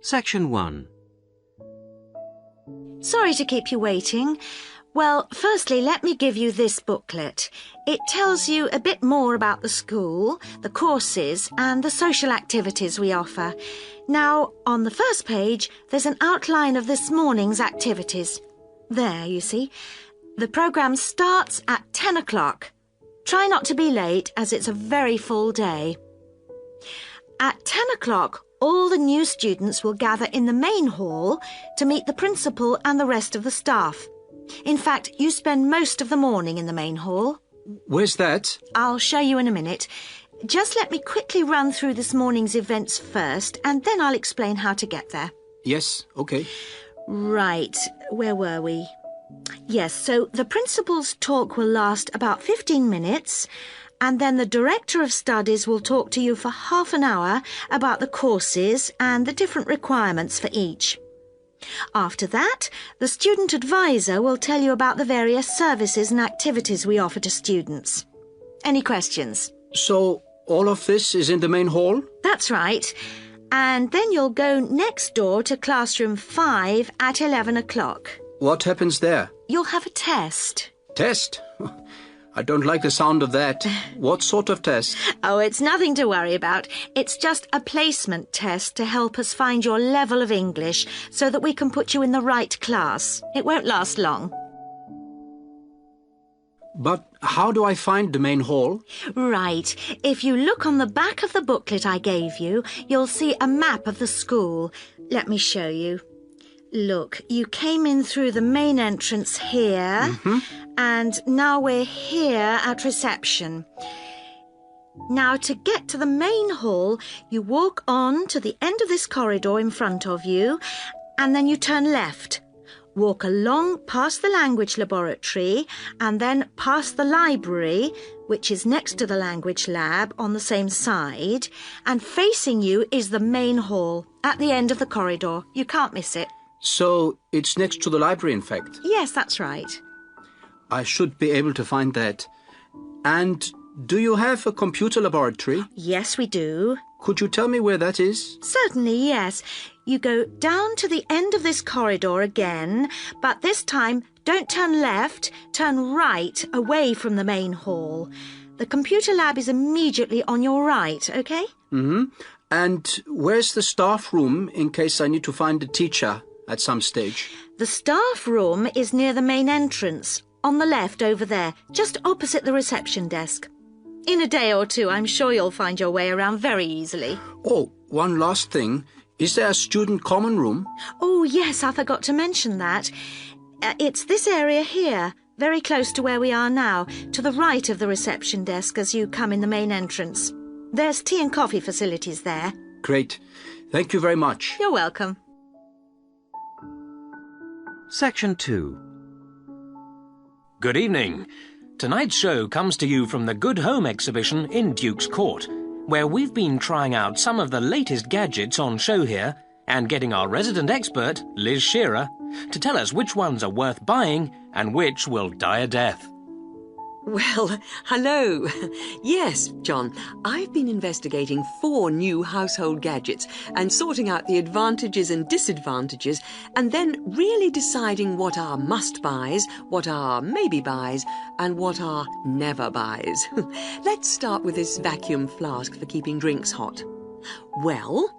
Section 1. Sorry to keep you waiting. Well, firstly, let me give you this booklet. It tells you a bit more about the school, the courses, and the social activities we offer. Now, on the first page, there's an outline of this morning's activities. There, you see. The programme starts at 10 o'clock. Try not to be late, as it's a very full day. At 10 o'clock, all the new students will gather in the main hall to meet the principal and the rest of the staff. In fact, you spend most of the morning in the main hall. Where's that? I'll show you in a minute. Just let me quickly run through this morning's events first, and then I'll explain how to get there. Yes, okay. Right, where were we? Yes, so the principal's talk will last about 15 minutes, and then the director of studies will talk to you for half an hour about the courses and the different requirements for each. After that, the student advisor will tell you about the various services and activities we offer to students. Any questions? So, all of this is in the main hall? That's right. And then you'll go next door to classroom 5 at 11 o'clock. What happens there? You'll have a test. Test? I don't like the sound of that. What sort of test? Oh, it's nothing to worry about. It's just a placement test to help us find your level of English so that we can put you in the right class. It won't last long. But how do I find the main hall? Right. If you look on the back of the booklet I gave you, you'll see a map of the school. Let me show you. Look, you came in through the main entrance here, and now we're here at reception. Now, to get to the main hall, you walk on to the end of this corridor in front of you, and then you turn left. Walk along past the language laboratory, and then past the library, which is next to the language lab on the same side, and facing you is the main hall at the end of the corridor. You can't miss it. So, it's next to the library, in fact? Yes, that's right. I should be able to find that. And do you have a computer laboratory? Yes, we do. Could you tell me where that is? Certainly, yes. You go down to the end of this corridor again, but this time don't turn left, turn right away from the main hall. The computer lab is immediately on your right, OK? And where's the staff room in case I need to find a teacher at some stage? The staff room is near the main entrance, on the left over there, just opposite the reception desk. In a day or two, I'm sure you'll find your way around very easily. Oh, one last thing. Is there a student common room? Oh, yes, I forgot to mention that. It's this area here, very close to where we are now, to the right of the reception desk as you come in the main entrance. There's tea and coffee facilities there. Great. Thank you very much. You're welcome. Section 2. Good evening. Tonight's show comes to you from the Good Home exhibition in Duke's Court, where we've been trying out some of the latest gadgets on show here and getting our resident expert, Liz Shearer, to tell us which ones are worth buying and which will die a death. Well, hello. Yes, John, I've been investigating 4 new household gadgets and sorting out the advantages and disadvantages, and then really deciding what are must-buys, what are maybe-buys, and what are never-buys. Let's start with this vacuum flask for keeping drinks hot. Well,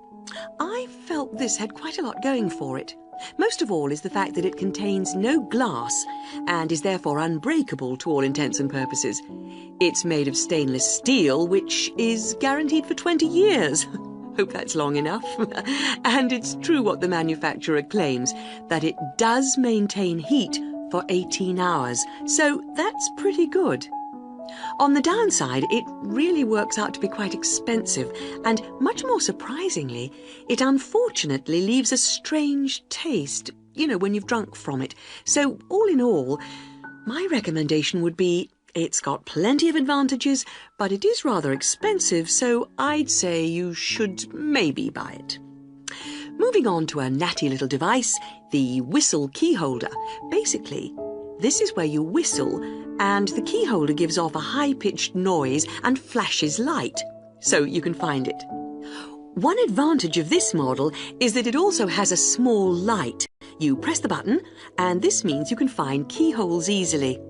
I felt this had quite a lot going for it. Most of all is the fact that it contains no glass and is therefore unbreakable to all intents and purposes. It's made of stainless steel, which is guaranteed for 20 years. Hope that's long enough. And it's true what the manufacturer claims, that it does maintain heat for 18 hours. So that's pretty good. On the downside, it really works out to be quite expensive, and much more surprisingly, it unfortunately leaves a strange taste, when you've drunk from it. So, all in all, my recommendation would be it's got plenty of advantages, but it is rather expensive, so I'd say you should maybe buy it. Moving on to a natty little device, the whistle key holder. Basically, this is where you whistle, and the key holder gives off a high-pitched noise and flashes light, so you can find it. One advantage of this model is that it also has a small light. You press the button, and this means you can find keyholes easily.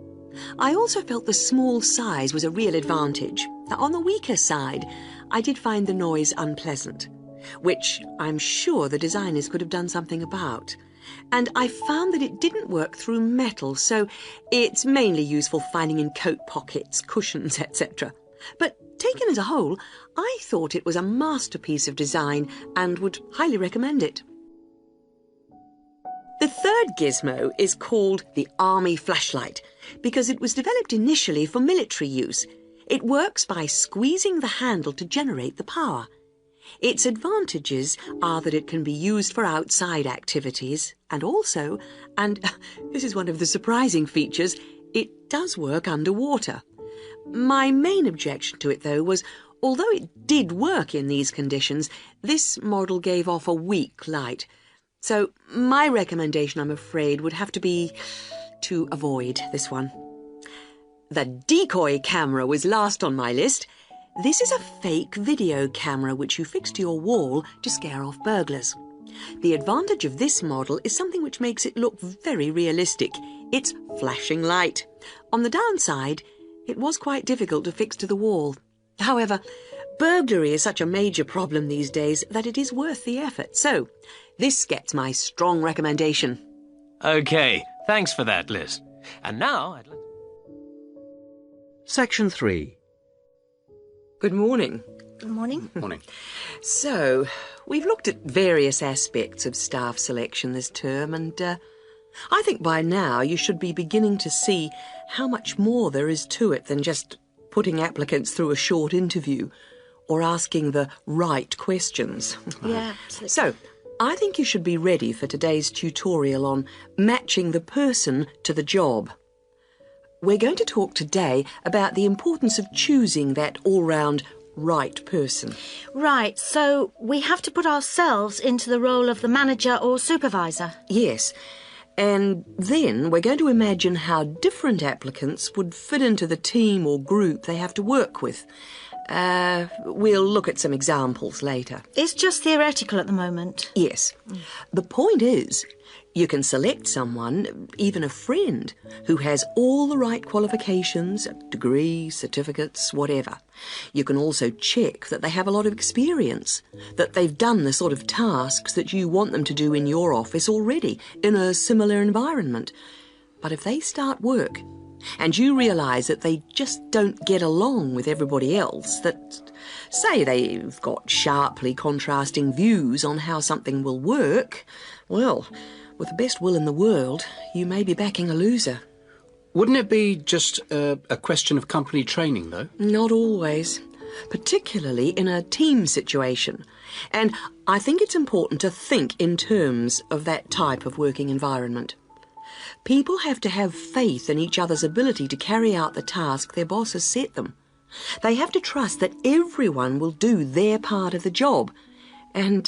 I also felt the small size was a real advantage. Now, on the weaker side, I did find the noise unpleasant, which I'm sure the designers could have done something about. And I found that it didn't work through metal, so it's mainly useful finding in coat pockets, cushions, etc. But taken as a whole, I thought it was a masterpiece of design and would highly recommend it. The third gizmo is called the Army Flashlight because it was developed initially for military use. It works by squeezing the handle to generate the power. Its advantages are that it can be used for outside activities and also, and this is one of the surprising features, it does work underwater. My main objection to it, though, was although it did work in these conditions, this model gave off a weak light. So my recommendation, I'm afraid, would have to be to avoid this one. The decoy camera was last on my list. This is a fake video camera which you fix to your wall to scare off burglars. The advantage of this model is something which makes it look very realistic. It's flashing light. On the downside, it was quite difficult to fix to the wall. However, burglary is such a major problem these days that it is worth the effort. So, this gets my strong recommendation. OK, thanks for that, Liz. And now I'd like... Section 3. Good morning. Good morning. Morning. So, we've looked at various aspects of staff selection this term, and I think by now you should be beginning to see how much more there is to it than just putting applicants through a short interview or asking the right questions. Yeah, absolutely. So, I think you should be ready for today's tutorial on matching the person to the job. We're going to talk today about the importance of choosing that all-round right person. Right, so we have to put ourselves into the role of the manager or supervisor. Yes, and then we're going to imagine how different applicants would fit into the team or group they have to work with. We'll look at some examples later. It's just theoretical at the moment. Yes. The point is, you can select someone, even a friend, who has all the right qualifications, degrees, certificates, whatever. You can also check that they have a lot of experience, that they've done the sort of tasks that you want them to do in your office already, in a similar environment. But if they start work, and you realise that they just don't get along with everybody else, that, say, they've got sharply contrasting views on how something will work, well, with the best will in the world, you may be backing a loser. Wouldn't it be just a question of company training, though? Not always, particularly in a team situation. And I think it's important to think in terms of that type of working environment. People have to have faith in each other's ability to carry out the task their boss has set them. They have to trust that everyone will do their part of the job. And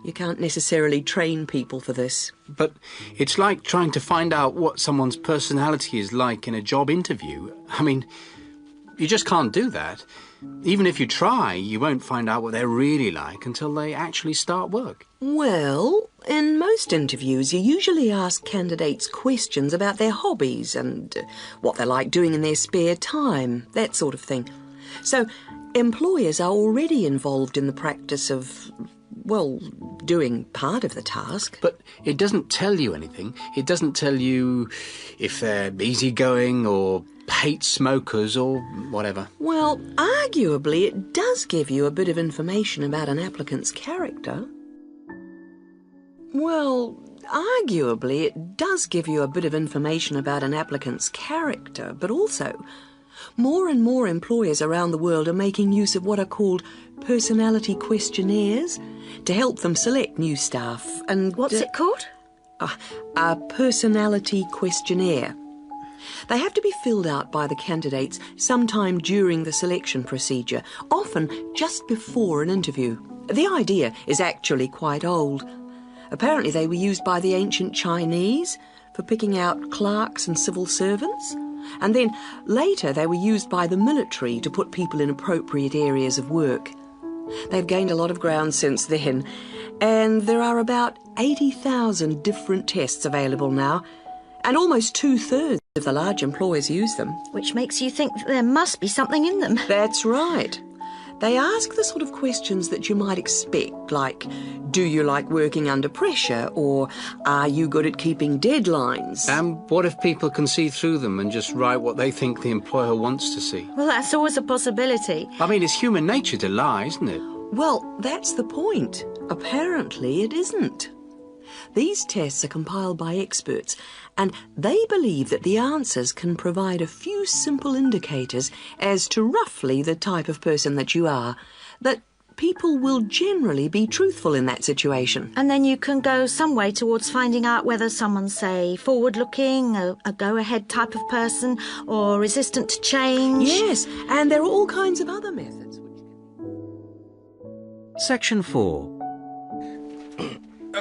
you can't necessarily train people for this. But it's like trying to find out what someone's personality is like in a job interview. I mean, you just can't do that. Even if you try, you won't find out what they're really like until they actually start work. Well, in most interviews, you usually ask candidates questions about their hobbies and what they like doing in their spare time, that sort of thing. So, employers are already involved in the practice of, well, doing part of the task. But it doesn't tell you anything. It doesn't tell you if they're easygoing or hate smokers or whatever. Well, arguably, it does give you a bit of information about an applicant's character. Well, arguably, it does give you a bit of information about an applicant's character, but also, more and more employers around the world are making use of what are called personality questionnaires to help them select new staff. And What's it called? A personality questionnaire. They have to be filled out by the candidates sometime during the selection procedure, often just before an interview. The idea is actually quite old. Apparently they were used by the ancient Chinese for picking out clerks and civil servants, and then later they were used by the military to put people in appropriate areas of work. They've gained a lot of ground since then, and there are about 80,000 different tests available now, and almost 2/3 of the large employers use them. Which makes you think that there must be something in them. That's right. They ask the sort of questions that you might expect, like, do you like working under pressure, or are you good at keeping deadlines? And what if people can see through them and just write what they think the employer wants to see? Well, that's always a possibility. I mean, it's human nature to lie, isn't it? Well, that's the point. Apparently it isn't. These tests are compiled by experts, and they believe that the answers can provide a few simple indicators as to roughly the type of person that you are, that people will generally be truthful in that situation. And then you can go some way towards finding out whether someone's, say, forward-looking, a go-ahead type of person, or resistant to change. Yes, and there are all kinds of other methods. Section 4.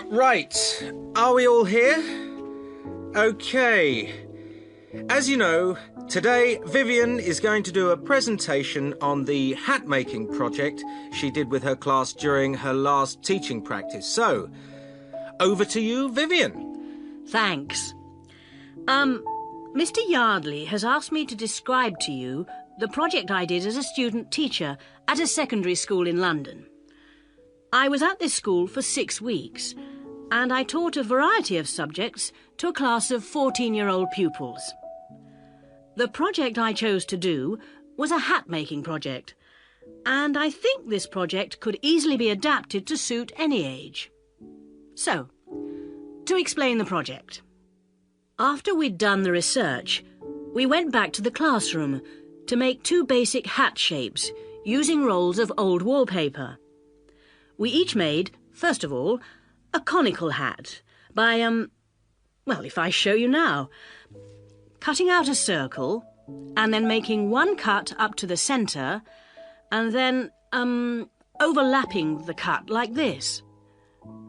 Right, are we all here? Okay. As you know, today Vivian is going to do a presentation on the hat-making project she did with her class during her last teaching practice. So, over to you, Vivian. Thanks. Mr. Yardley has asked me to describe to you the project I did as a student teacher at a secondary school in London. I was at this school for 6 weeks, and I taught a variety of subjects to a class of 14-year-old pupils. The project I chose to do was a hat-making project, and I think this project could easily be adapted to suit any age. So, to explain the project. After we'd done the research, we went back to the classroom to make 2 basic hat shapes using rolls of old wallpaper. We each made, first of all, a conical hat by, well, if I show you now, cutting out a circle and then making 1 cut up to the centre and then, overlapping the cut like this.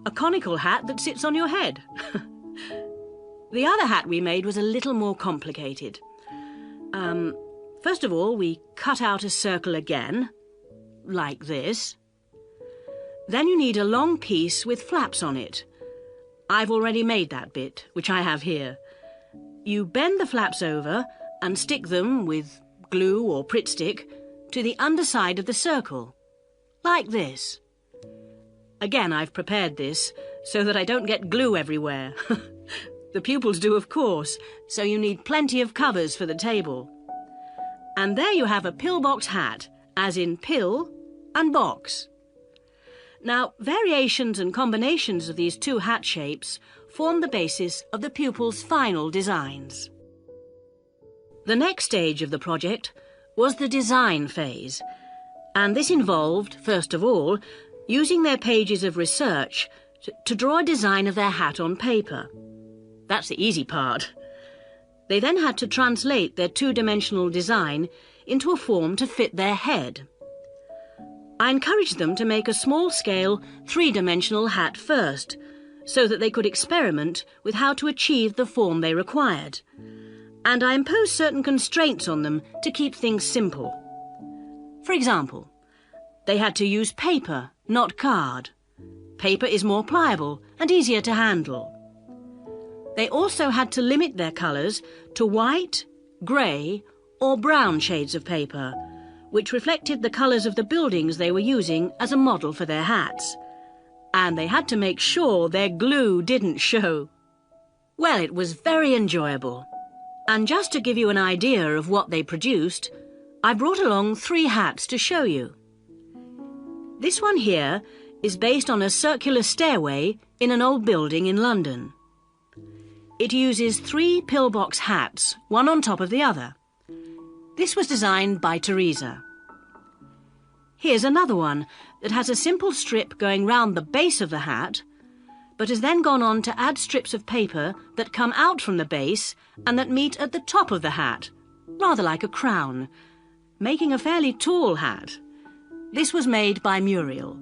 A conical hat that sits on your head. The other hat we made was a little more complicated. First of all, we cut out a circle again, like this. Then you need a long piece with flaps on it. I've already made that bit, which I have here. You bend the flaps over and stick them with glue or Pritt stick to the underside of the circle, like this. Again, I've prepared this so that I don't get glue everywhere. The pupils do, of course, so you need plenty of covers for the table. And there you have a pillbox hat, as in pill and box. Now, variations and combinations of these 2 hat shapes form the basis of the pupils' final designs. The next stage of the project was the design phase, and this involved, first of all, using their pages of research to draw a design of their hat on paper. That's the easy part. They then had to translate their 2-dimensional design into a form to fit their head. I encouraged them to make a small-scale, 3-dimensional hat first, so that they could experiment with how to achieve the form they required. And I imposed certain constraints on them to keep things simple. For example, they had to use paper, not card. Paper is more pliable and easier to handle. They also had to limit their colours to white, grey, or brown shades of paper, which reflected the colours of the buildings they were using as a model for their hats. And they had to make sure their glue didn't show. Well, it was very enjoyable. And just to give you an idea of what they produced, I brought along 3 hats to show you. This one here is based on a circular stairway in an old building in London. It uses 3 pillbox hats, one on top of the other. This was designed by Teresa. Here's another one that has a simple strip going round the base of the hat, but has then gone on to add strips of paper that come out from the base and that meet at the top of the hat, rather like a crown, making a fairly tall hat. This was made by Muriel.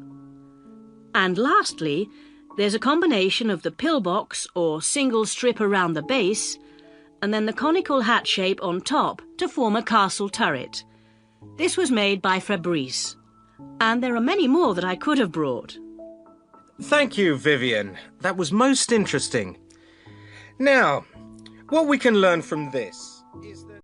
And lastly, there's a combination of the pillbox or single strip around the base and then the conical hat shape on top to form a castle turret. This was made by Fabrice. and there are many more that I could have brought. Thank you, Vivian. That was most interesting. Now, what we can learn from this is that...